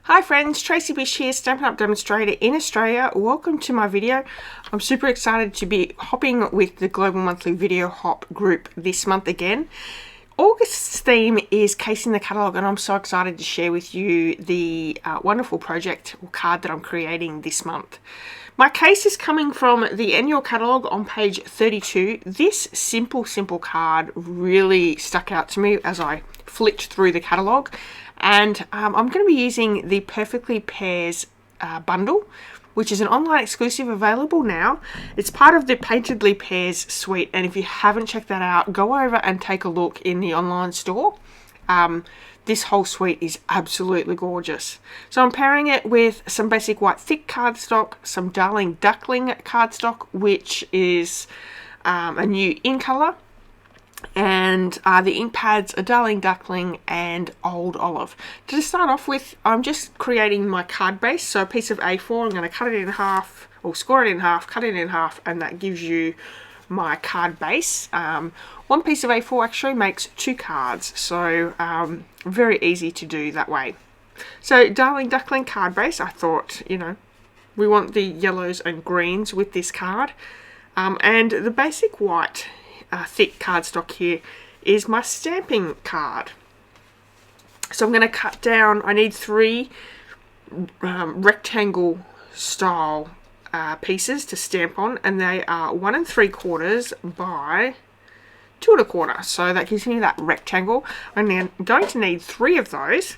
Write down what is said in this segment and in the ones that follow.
Hi friends, Tracy.bish here, Stampin Up demonstrator in Australia. Welcome to my video. I'm super excited to be hopping with the Global Monthly Video Hop group this month again. August's theme is casing the catalogue, and I'm so excited to share with you the wonderful project or card that I'm creating this month. My case is coming from the annual catalogue on page 32. This simple card really stuck out to me as I flicked through the catalogue. And I'm going to be using the Perfectly Pears bundle, which is an online exclusive available now. It's part of the Paintedly Pears suite, and if you haven't checked that out, go over and take a look in the online store. This whole suite is absolutely gorgeous. So I'm pairing it with some basic white thick cardstock, some Darling Duckling cardstock, which is a new in colour. And the ink pads are Darling Duckling and Old Olive. To start off with, I'm just creating my card base. So a piece of A4, I'm going to cut it in half, or score it in half, cut it in half, and that gives you my card base. One piece of A4 actually makes 2 cards, so very easy to do that way. So Darling Duckling card base, I thought, you know, we want the yellows and greens with this card. And the basic white thick cardstock here is my stamping card. So I'm going to cut down, I need 3 rectangle style pieces to stamp on, and they are 1 3/4 by 2 1/4. So that gives me that rectangle. I'm now going to need 3 of those,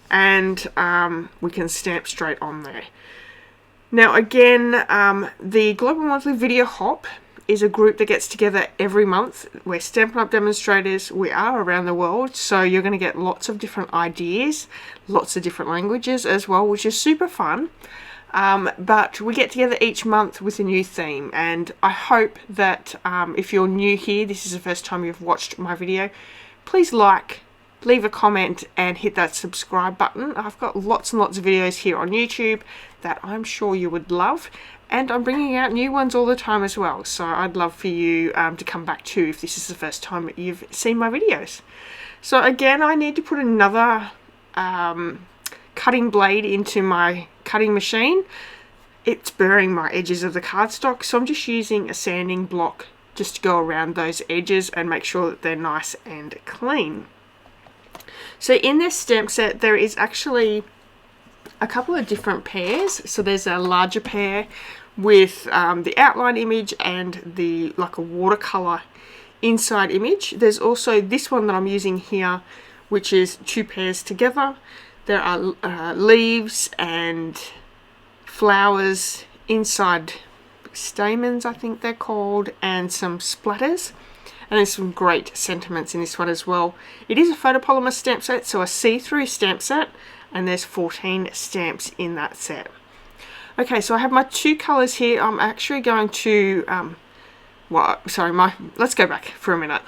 and we can stamp straight on there. Now again, the Global Monthly Video Hop is a group that gets together every month. We're Stampin' Up demonstrators. We are around the world, so you're going to get lots of different ideas, lots of different languages as well, which is super fun. But we get together each month with a new theme, and I hope that if you're new here, this is the first time you've watched my video, please like, leave a comment, and hit that subscribe button. I've got lots and lots of videos here on YouTube that I'm sure you would love. And I'm bringing out new ones all the time as well, so I'd love for you to come back too if this is the first time that you've seen my videos. So again, I need to put another cutting blade into my cutting machine. It's burying my edges of the cardstock, so I'm just using a sanding block just to go around those edges and make sure that they're nice and clean. So in this stamp set, there is actually a couple of different pairs. So there's a larger pair with the outline image and the like a watercolor inside image. There's also this one that I'm using here, which is 2 pairs together. There are leaves and flowers inside stamens, I think they're called, and some splatters. And there's some great sentiments in this one as well. It is a photopolymer stamp set, so a see-through stamp set, and there's 14 stamps in that set. Okay, so I have my 2 colours here. I'm actually going to, let's go back for a minute.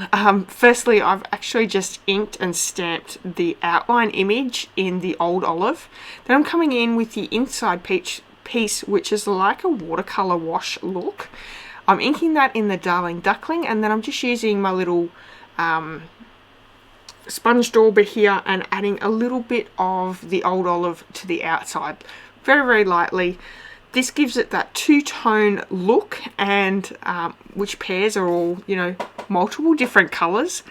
Firstly, I've actually just inked and stamped the outline image in the Old Olive. Then I'm coming in with the inside piece, which is like a watercolour wash look. I'm inking that in the Darling Duckling, and then I'm just using my little sponge dauber here and adding a little bit of the Old Olive to the outside, very lightly. This gives it that 2-tone look, and which pairs are all, you know, multiple different colors,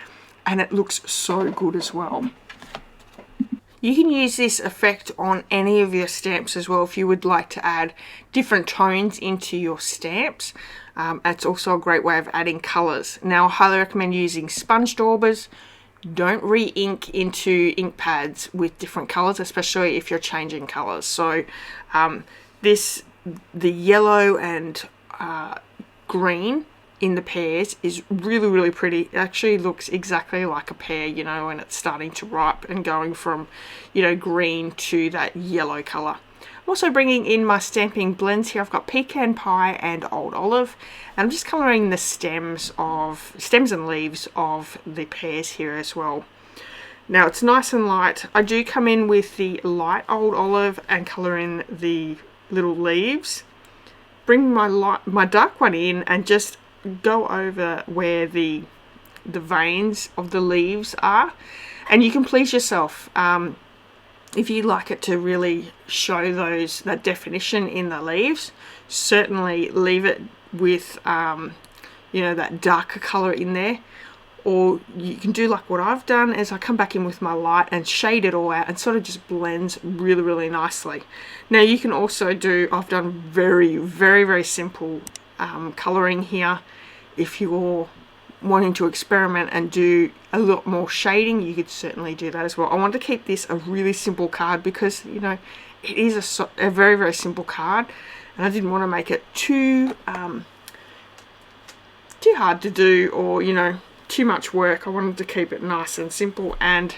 and it looks so good as well. You can use this effect on any of your stamps as well if you would like to add different tones into your stamps. It's also a great way of adding colors. Now I highly recommend using sponge daubers. Don't re-ink into ink pads with different colors, especially if you're changing colors. So the yellow and green in the pears is really pretty. It actually looks exactly like a pear, you know, when it's starting to ripe and going from, you know, green to that yellow color. I'm also bringing in my stamping blends here. I've got Pecan Pie and Old Olive, and I'm just coloring the stems and leaves of the pears here as well. Now it's nice and light. I do come in with the light Old Olive and color in the little leaves. Bring my dark one in and just go over where the veins of the leaves are, and you can please yourself. if you like it to really show that definition in the leaves, certainly leave it with you know, that darker color in there. Or you can do like what I've done, is I come back in with my light and shade it all out, and sort of just blends really, really nicely. Now you can also do, I've done very, very, very simple colouring here. If you're wanting to experiment and do a lot more shading, you could certainly do that as well. I want to keep this a really simple card because, you know, it is a very, very simple card, and I didn't want to make it too hard to do, or, you know, too much work. I wanted to keep it nice and simple, and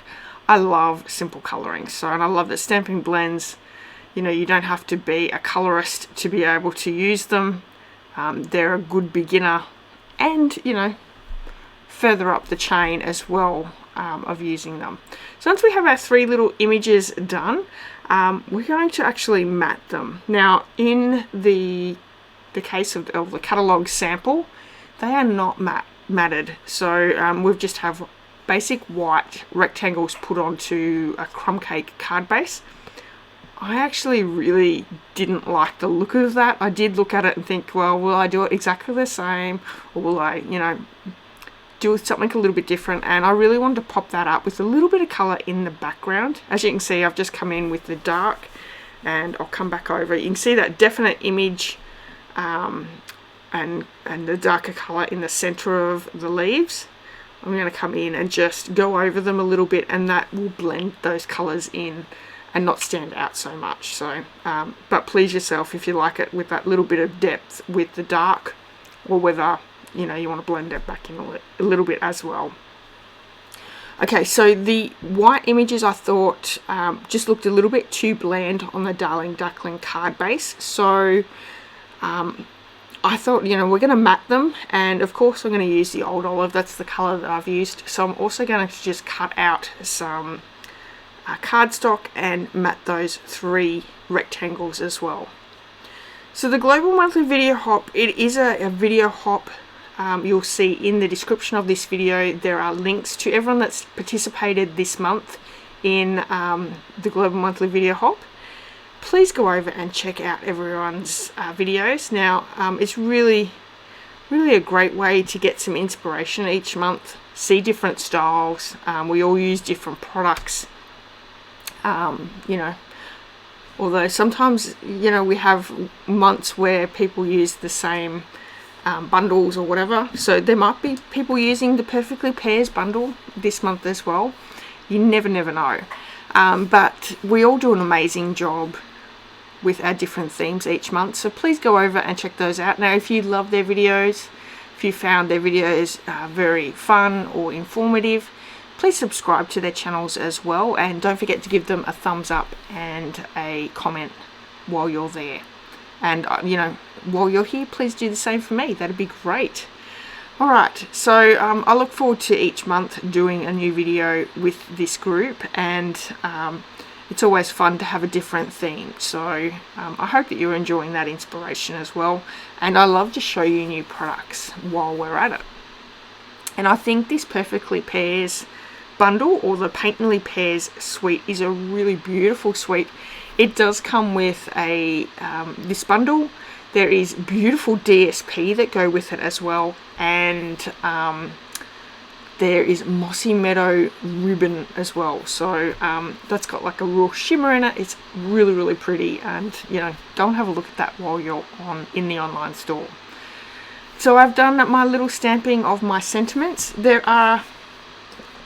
I love simple colouring. So, and I love that Stampin' Blends, you know, you don't have to be a colourist to be able to use them. They're a good beginner, and, you know, further up the chain as well of using them. So once we have our 3 little images done, we're going to actually mat them. Now in the case of the catalogue sample, they are not matted, so we've just have basic white rectangles put onto a crumb cake card base. I actually really didn't like the look of that. I did look at it and think, well, will I do it exactly the same, or will I, you know, do something a little bit different? And I really wanted to pop that up with a little bit of colour in the background. As you can see, I've just come in with the dark, and I'll come back over. You can see that definite image and the darker colour in the centre of the leaves. I'm going to come in and just go over them a little bit, and that will blend those colours in and not stand out so much. So, but please yourself if you like it with that little bit of depth with the dark, or whether, you know, you want to blend it back in a little bit as well. Okay, so the white images I thought just looked a little bit too bland on the Darling Duckling card base. So I thought, you know, we're going to matte them, and of course I'm going to use the Old Olive. That's the colour that I've used. So I'm also going to just cut out some cardstock and matte those 3 rectangles as well. So the Global Monthly Video Hop, it is a video hop. You'll see in the description of this video there are links to everyone that's participated this month in the Global Monthly Video Hop. Please go over and check out everyone's videos. Now it's really a great way to get some inspiration each month, see different styles. We all use different products, you know, although sometimes, you know, we have months where people use the same bundles or whatever, so there might be people using the Perfectly Pears bundle this month as well. You never know. But we all do an amazing job with our different themes each month, so please go over and check those out. Now if you love their videos, if you found their videos very fun or informative, please subscribe to their channels as well, and don't forget to give them a thumbs up and a comment while you're there. And you know, while you're here, please do the same for me. That'd be great. Alright, so I look forward to each month doing a new video with this group, and it's always fun to have a different theme. So I hope that you're enjoying that inspiration as well, and I love to show you new products while we're at it. And I think this Perfectly Pears bundle, or the Painterly Pears suite, is a really beautiful suite. It does come with a this bundle. There is beautiful DSP that go with it as well, and there is Mossy Meadow ribbon as well. So that's got like a real shimmer in it. It's really pretty, and you know, go and have a look at that while you're in the online store. So I've done my little stamping of my sentiments. There are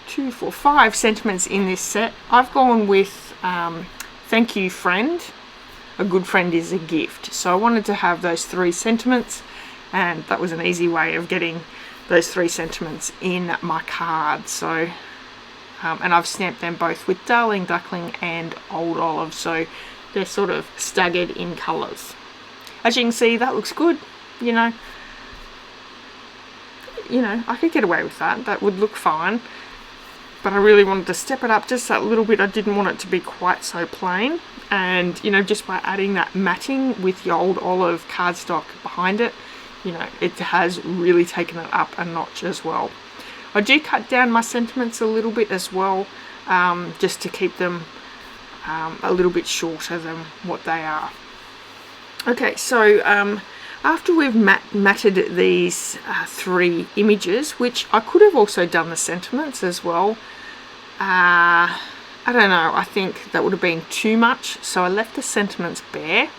2, 4, 5 sentiments in this set. I've gone with thank you friend, a good friend is a gift. So I wanted to have those 3 sentiments, and that was an easy way of getting those 3 sentiments in my card. So and I've stamped them both with Darling Duckling and Old Olive, so they're sort of staggered in colours. As you can see, that looks good. You know, I could get away with that. That would look fine. But I really wanted to step it up just that little bit. I didn't want it to be quite so plain. And, you know, just by adding that matting with the Old Olive cardstock behind it, you know, it has really taken it up a notch as well. I do cut down my sentiments a little bit as well, just to keep them a little bit shorter than what they are. Okay, so after we've matted these 3 images, which I could have also done the sentiments as well, I don't know, I think that would have been too much, so I left the sentiments bare.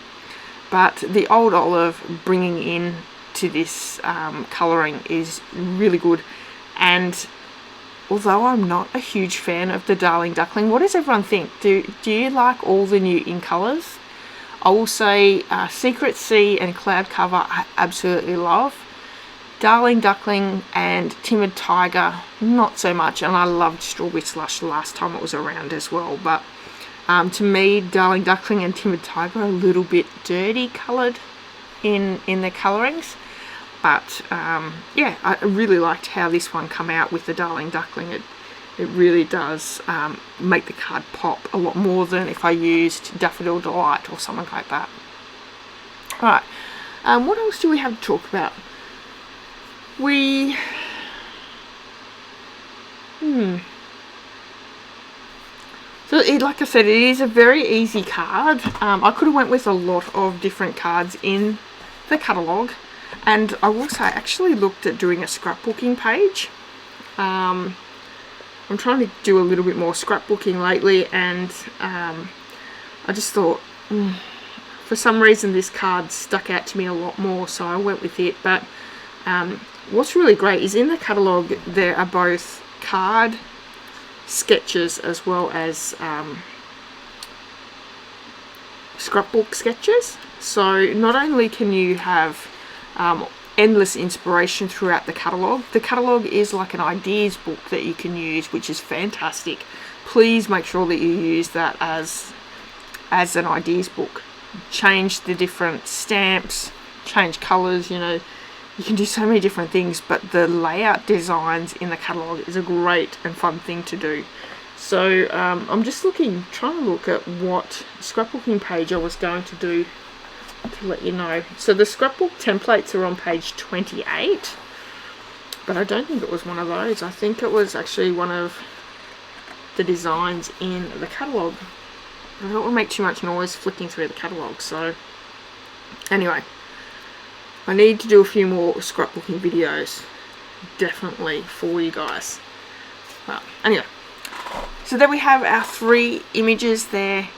But the Old Olive bringing in to this colouring is really good. And although I'm not a huge fan of the Darling Duckling, what does everyone think? Do you like all the new in colours? I will say Secret Sea and Cloud Cover I absolutely love. Darling Duckling and Timid Tiger, not so much. And I loved Strawberry Slush last time it was around as well. But to me, Darling Duckling and Timid Tiger are a little bit dirty coloured in their colourings. But yeah, I really liked how this one come out with the Darling Duckling. It really does make the card pop a lot more than if I used Daffodil Delight or something like that. Alright, what else do we have to talk about? So like I said, it is a very easy card. I could have went with a lot of different cards in the catalogue. And I will say I actually looked at doing a scrapbooking page. I'm trying to do a little bit more scrapbooking lately, and I just thought for some reason this card stuck out to me a lot more, so I went with it. But what's really great is in the catalogue there are both card sketches as well as scrapbook sketches. So not only can you have endless inspiration throughout the catalogue is like an ideas book that you can use, which is fantastic. Please make sure that you use that as an ideas book. Change the different stamps, change colours, you know, you can do so many different things, but the layout designs in the catalogue is a great and fun thing to do. So I'm just trying to look at what scrapbooking page I was going to do to let you know. So the scrapbook templates are on page 28, but I don't think it was one of those. I think it was actually one of the designs in the catalogue. I don't want to make too much noise flicking through the catalogue, so anyway, I need to do a few more scrapbooking videos definitely for you guys. Well, anyway, so there we have our 3 images there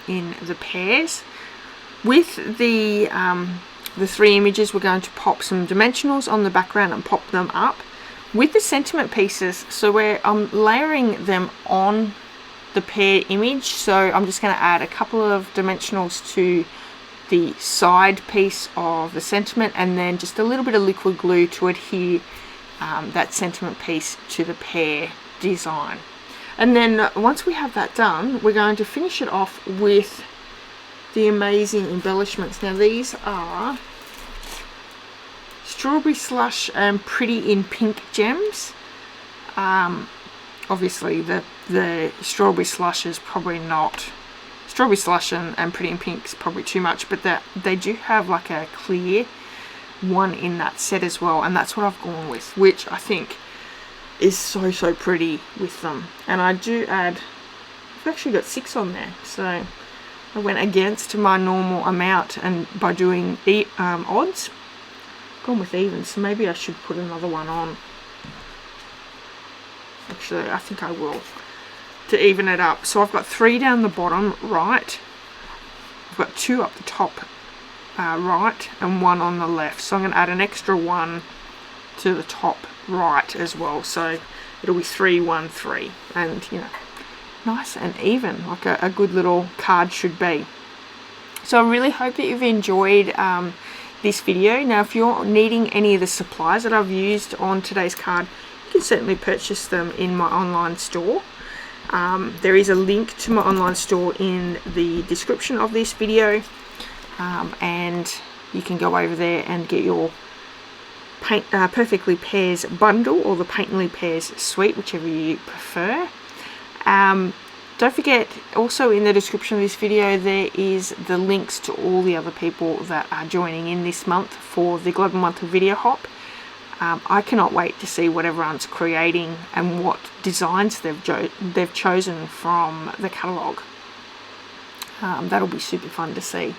in the Pears. With the 3 images, we're going to pop some dimensionals on the background and pop them up. With the sentiment pieces, so I'm layering them on the pear image, so I'm just going to add a couple of dimensionals to the side piece of the sentiment, and then just a little bit of liquid glue to adhere that sentiment piece to the pear design. And then once we have that done, we're going to finish it off with the amazing embellishments. Now these are Strawberry Slush and Pretty in Pink gems. Obviously the Strawberry Slush is probably not, Strawberry Slush and Pretty in Pink is probably too much, but they do have like a clear one in that set as well, and that's what I've gone with, which I think is so pretty with them. And I do add, I've actually got 6 on there, so I went against my normal amount, and by doing odds, gone with even, so maybe I should put another one on. Actually, I think I will, to even it up. So I've got 3 down the bottom right, I've got 2 up the top right, and 1 on the left. So I'm going to add an extra 1 to the top right as well. So it'll be 3, 1, 3, and you know, nice and even, like a good little card should be. So I really hope that you've enjoyed this video. Now if you're needing any of the supplies that I've used on today's card, you can certainly purchase them in my online store. There is a link to my online store in the description of this video, and you can go over there and get your Perfectly Pears bundle or the Painterly Pears suite, whichever you prefer. Don't forget, also in the description of this video there is the links to all the other people that are joining in this month for the Global Monthly Video Hop. I cannot wait to see what everyone's creating and what designs they've chosen from the catalogue. That'll be super fun to see.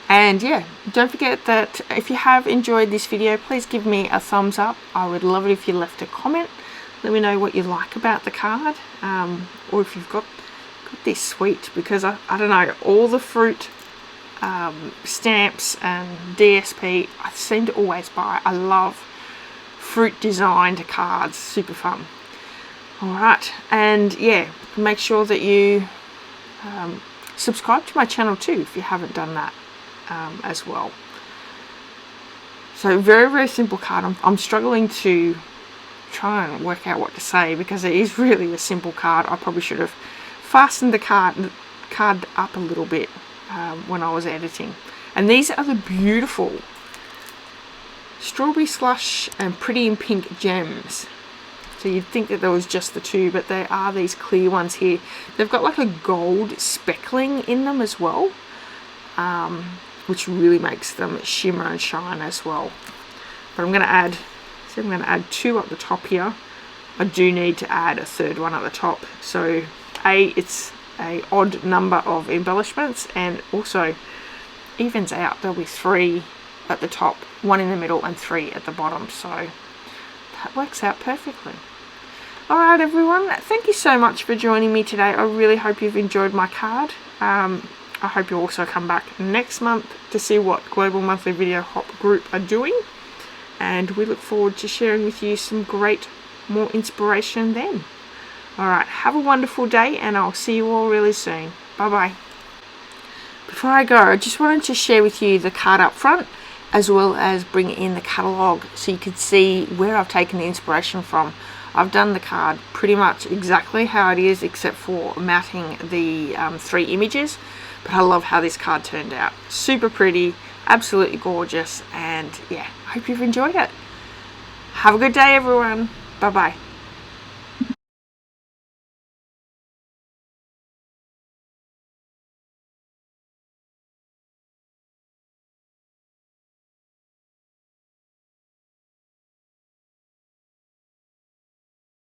And yeah, don't forget that if you have enjoyed this video, please give me a thumbs up. I would love it if you left a comment. Let me know what you like about the card, or if you've got this sweet, because I don't know, all the fruit stamps and DSP I seem to always buy. I love fruit designed cards, super fun. Alright, and yeah, make sure that you subscribe to my channel too if you haven't done that as well. So very, very simple card. I'm struggling to try and work out what to say because it is really a simple card. I probably should have fastened the card up a little bit when I was editing. And these are the beautiful Strawberry Slush and Pretty in Pink gems. So you'd think that there was just the two, but there are these clear ones here. They've got like a gold speckling in them as well, which really makes them shimmer and shine as well. But I'm going to add, so I'm going to add 2 up the top here. I do need to add a 3rd one at the top. So it's a odd number of embellishments, and also evens out. There'll be 3 at the top, 1 in the middle, and 3 at the bottom. So that works out perfectly. Alright everyone, thank you so much for joining me today. I really hope you've enjoyed my card. I hope you also come back next month to see what Global Monthly Video Hop Group are doing. And we look forward to sharing with you some great, more inspiration then. Alright, have a wonderful day, and I'll see you all really soon. Bye bye. Before I go, I just wanted to share with you the card up front, as well as bring in the catalogue so you can see where I've taken the inspiration from. I've done the card pretty much exactly how it is, except for matting the 3 images. But I love how this card turned out. Super pretty, absolutely gorgeous, and yeah, I hope you've enjoyed it. Have a good day everyone. Bye bye.